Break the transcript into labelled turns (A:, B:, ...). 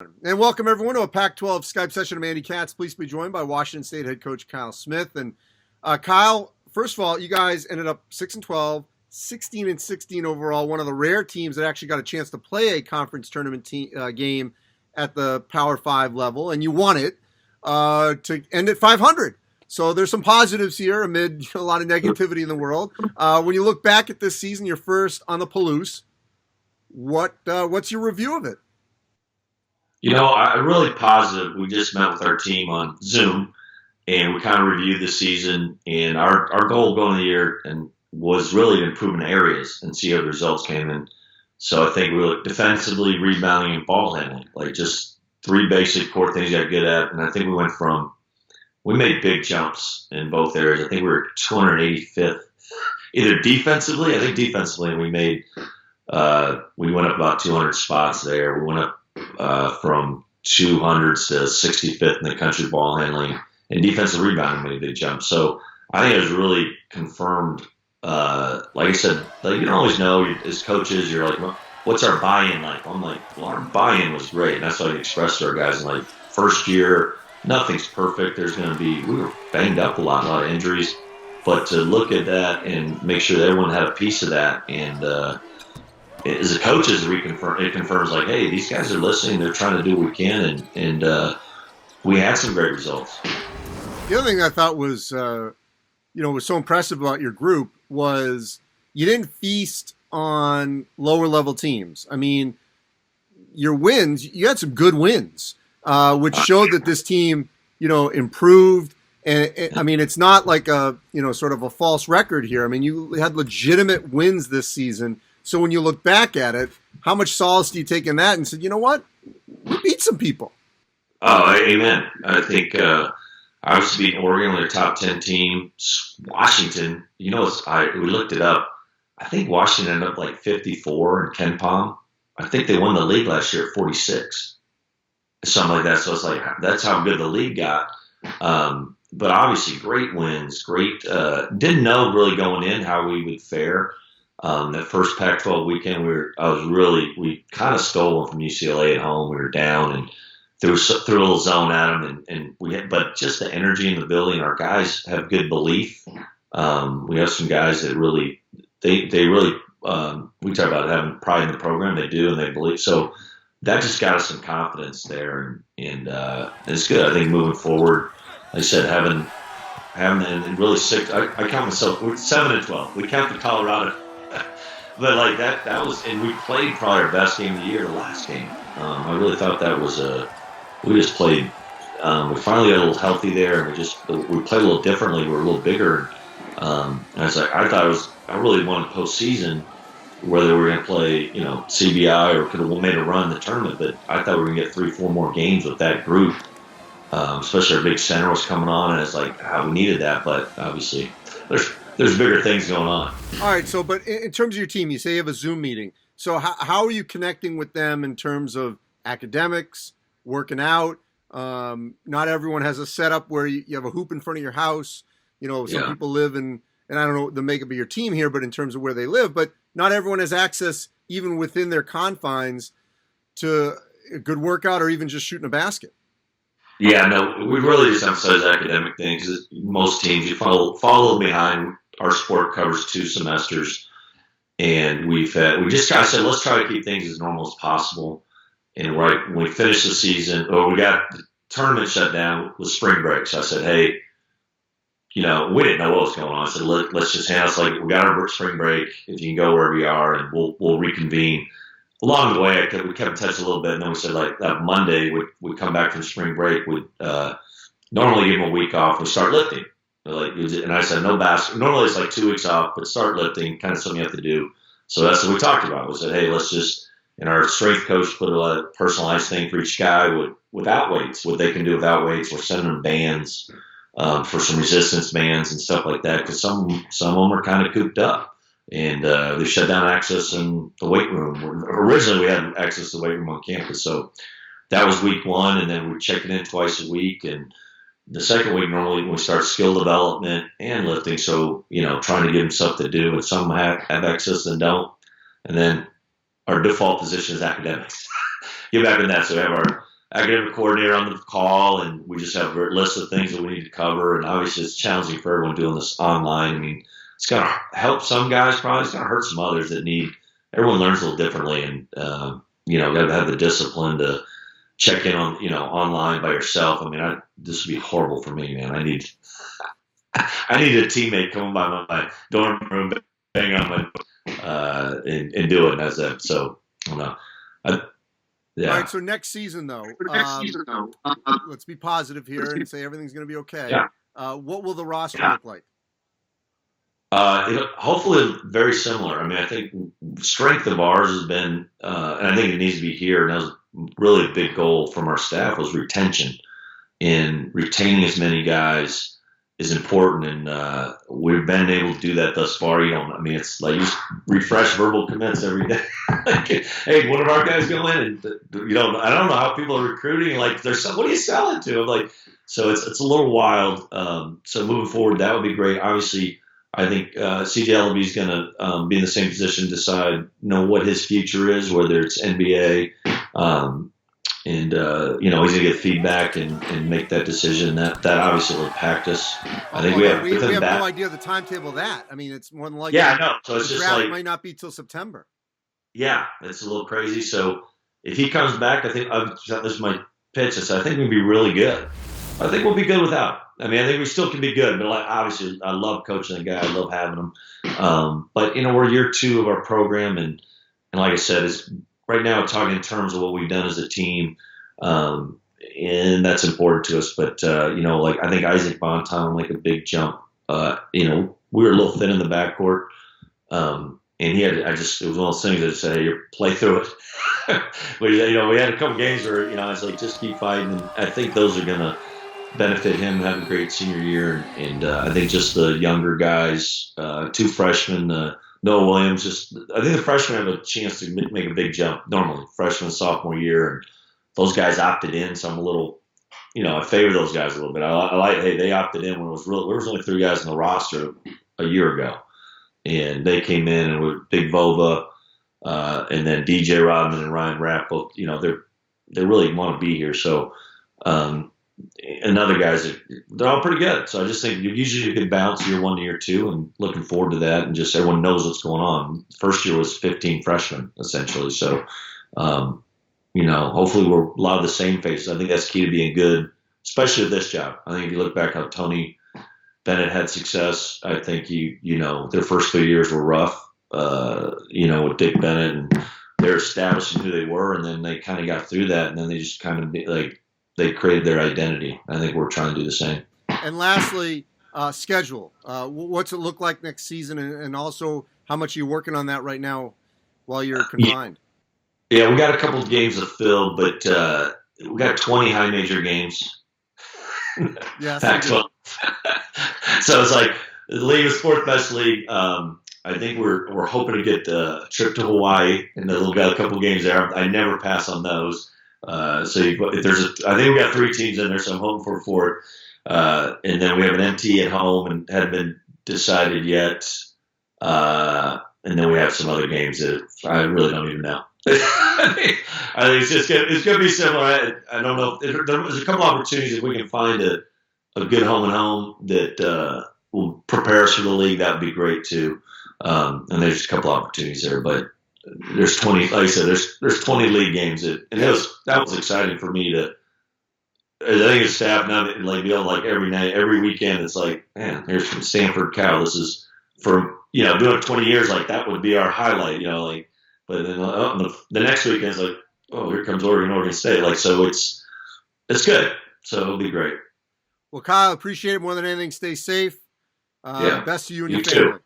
A: And welcome everyone to a Pac-12 Skype session. I'm Andy Katz. Please be joined by Washington State head coach Kyle Smith. And Kyle, first of all, you guys ended up 6-12, 16-16 overall. One of the rare teams that actually got a chance to play a conference tournament game at the Power 5 level, and you won it to end at 500. So there's some positives here amid a lot of negativity in the world. When you look back at this season, you're first on the Palouse. What's your review of it?
B: I'm really positive. We just met with our team on Zoom, and we kind of reviewed the season. And our goal going into the year was really to improve in areas and see how the results came in. So I think we look defensively, rebounding, and ball handling, like just three basic core things you got good at. And I think we made big jumps in both areas. I think we were 285th, either defensively. I think defensively we went up about 200 spots there. We went up from 200s to 65th in the country ball handling, and defensive rebounding made a big jump. So I think it was really confirmed. Like I said, you don't always know as coaches. You're like, well, what's our buy-in like? I'm like, well, our buy-in was great, and that's what I expressed to our guys. And like first year, nothing's perfect. We were banged up a lot of injuries, but to look at that and make sure that everyone had a piece of that, and as a coach, it confirms like, hey, these guys are listening. They're trying to do what we can, and we had some great results.
A: The other thing I thought was so impressive about your group was you didn't feast on lower level teams. I mean, your wins, you had some good wins, which showed that this team, improved. And I mean, it's not like sort of a false record here. I mean, you had legitimate wins this season. So when you look back at it, how much solace do you take in that and said, you know what, we beat some people?
B: Oh, amen. I think obviously beating Oregon, their top 10 team, Washington, we looked it up. I think Washington ended up like 54 in Ken Palm. I think they won the league last year at 46, something like that. So it's like, that's how good the league got. But obviously great wins, didn't know really going in how we would fare. That first Pac-12 weekend, we kind of stole one from UCLA at home. We were down and threw a little zone at them, but just the energy in the building. Our guys have good belief. We have some guys that really, we talk about having pride in the program. They do, and they believe. So that just got us some confidence there, and it's good. I think moving forward, like I said, having and really six. I count myself. We're 7-12. We counted Colorado. But like that was, and we played probably our best game of the year, the last game. I really thought that was we just played. We finally got a little healthy there, and we played a little differently. We were a little bigger. And I really wanted postseason, whether we were going to play, CBI or could have made a run in the tournament. But I thought we were going to get 3-4 more games with that group, especially our big center was coming on, and it's like we needed that. But obviously, there's bigger things going on.
A: All right. So, but in terms of your team, you say you have a Zoom meeting. So how are you connecting with them in terms of academics, working out? Not everyone has a setup where you have a hoop in front of your house. Some people live and I don't know the makeup of your team here, but in terms of where they live, but not everyone has access even within their confines to a good workout or even just shooting a basket.
B: Yeah, no, we really just emphasize academic things. Most teams, you follow behind. Our sport covers 2 semesters, and we just kind of said, let's try to keep things as normal as possible. And right when we finished the season, we got the tournament shut down with spring break. So I said, hey, we didn't know what was going on. I said, let's just handle it. Like, we got our spring break. If you can go wherever you are, and we'll reconvene. Along the way, we kept in touch a little bit, and then we said, like, that Monday, we'd come back from spring break, we'd normally give them a week off, we'd start lifting. And I said, no basket. Normally it's like 2 weeks off, but start lifting, kind of something you have to do. So that's what we talked about. We said, hey, let's just, and our strength coach put a personalized thing for each guy without weights, what they can do without weights. We're sending them bands for some resistance bands and stuff like that, because some of them are kind of cooped up. And they shut down access in the weight room. Originally, we had access to the weight room on campus. So that was week 1, and then we're checking in twice a week. And the second week, normally we start skill development and lifting. So, trying to give them stuff to do, and some have access and don't. And then our default position is academics. Get back in that. So we have academic coordinator on the call, and we just have a list of things that we need to cover. And obviously, it's challenging for everyone doing this online. I mean, it's going to help some guys, probably. It's going to hurt some others that need. Everyone learns a little differently, and got to have the discipline to check in on online by yourself. I mean, this would be horrible for me, man. I need a teammate coming by my dorm room, bang on my and do it as that. So I don't know. Yeah.
A: All right. So next season, though, let's be positive here and say everything's going to be okay.
B: Yeah.
A: What will the roster look like?
B: Hopefully very similar. I mean, I think strength of ours has been, and I think it needs to be here. And that was really a big goal from our staff was retention. And retaining as many guys is important, and we've been able to do that thus far. It's like you just refresh verbal commits every day. Like, hey, one of our guys go in, and I don't know how people are recruiting. Like, what are you selling to? I'm like, so it's a little wild. So moving forward, that would be great. Obviously, I think CJ Ellaby is going to be in the same position to decide, what his future is, whether it's NBA. And he's going to get feedback and make that decision. That obviously will impact us. I think we have
A: no idea of the timetable of that. I mean, it's more than likely.
B: Yeah, I know. So it's
A: the
B: just
A: draft
B: like
A: might not be till September.
B: Yeah, it's a little crazy. So if he comes back, I think this is my pitch. I think we'll be really good. I think we'll be good without. I mean, I think we still can be good. But obviously, I love coaching the guy. I love having him. But we're year 2 of our program, and like I said, it's right now talking in terms of what we've done as a team, and that's important to us. But I think Isaac Bonton will make a big jump. We were a little thin in the backcourt, and it was one of those things that said, "Hey, play through it." But we had a couple games where it's like just keep fighting, and I think those are gonna benefit him having a great senior year, and I think just the younger guys, 2 freshmen, Noah Williams. I think the freshmen have a chance to make a big jump. Normally, freshman, sophomore year, and those guys opted in. So I'm a little, I favor those guys a little bit. I like, hey, they opted in when there was only 3 guys on the roster a year ago, and they came in and were Big Vova, and then DJ Rodman and Ryan Rapp. Both, they really want to be here. So. And other guys, they're all pretty good. So I just think usually you can bounce year 1 to year 2, and looking forward to that. And just everyone knows what's going on. First year was 15 freshmen essentially. So, hopefully we're a lot of the same faces. I think that's key to being good, especially at this job. I think if you look back how Tony Bennett had success, I think their first 3 years were rough. With Dick Bennett, and they're establishing who they were, and then they kind of got through that, and then they just kind of they created their identity. I think we're trying to do the same.
A: And lastly, schedule. What's it look like next season, and also how much are you working on that right now while you're confined?
B: Yeah, we got a couple of games to fill, but we got 20 high major games.
A: Yes.
B: Pac-12. So it's like the league is 4th best league. I think we're hoping to get a trip to Hawaii, and we've got a couple of games there. I never pass on those. I think we got 3 teams in there, so I'm hoping for 4th. And then we have an MT at home, and hadn't been decided yet. And then we have some other games that I really don't even know. I think it's going to be similar. I don't know. There's a couple opportunities if we can find a good home and home that will prepare us for the league. That would be great too. And there's a couple opportunities there, but there's 20. Like I said, there's 20 league games, and that was exciting for me to. I think as staff now, like every night, every weekend, it's like, man, here's from Stanford Cal. This is for doing it 20 years. Like that would be our highlight. But then the next weekend is like, oh, here comes Oregon State. Like, so it's good. So it'll be great.
A: Well, Kyle, appreciate it more than anything. Stay safe. Best to you and your family.
B: Too.